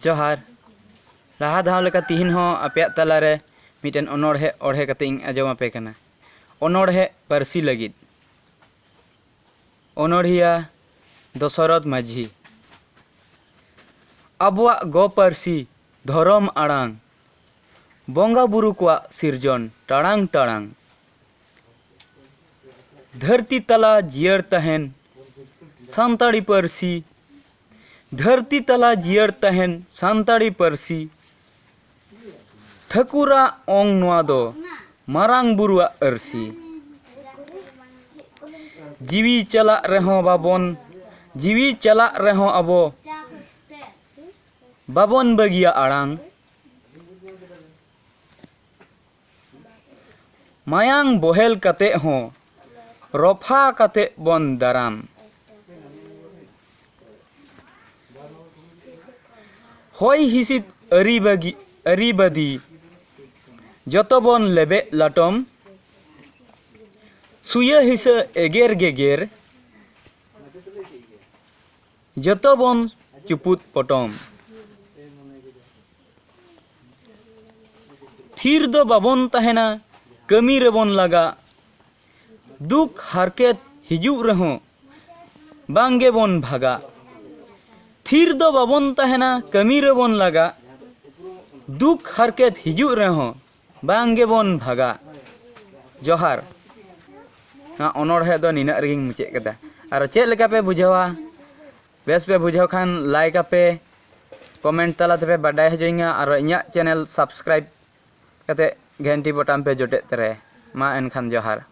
जोहार लहा धाव लेका तिहिन हो आपे तलारे मिटेन अनोढ़े ओढ़े कते इन आजम आपे कना अनोढ़े पारसी लगिद अनोढ़िया दशरथ माझी आबुआ गो पारसी धरम आड़ांग बंगा बुरु को सिरजन टाड़ांग टाड़ांग धरती तला जियर तहन सान्ताड़ी पारसी धरती तला जियर तहन सान्ताड़ी पारसी ठाकुरा ओंग नोआ दो मारांग बुरुआ अरसी जीवी चला रहो बाबन जीवी चला रहो अबो बाबन बगिया आड़ांग मायांग बोहेल कते हो रफा कते बन दाराम होय हिसित अरीबदी जतबन लेबे लाटम सुया हिस एगेर गेगेर जतबन चुपुत पटम थीर दो बाबन तहना कमी रेबन लगा दुख हारकेत हिजू रहो बांगे बन भागा थीर दो बाबन तहना कमी रेबन लगा दुख हारकेत हिजू रहो बांगे बन भागा जोहार ना अनोढ़े दो निना रेगिंग मुचे कदा आरो चेक लेका पे बुझावा बेस पे बुझाव खान लाइक आपे कमेंट तला पे बाडाय हजोइंगा आरो इᱧᱟᱜ चैनल सब्सक्राइब कते घंटी बटन पे जोटे तरे मा एनखान जोहार।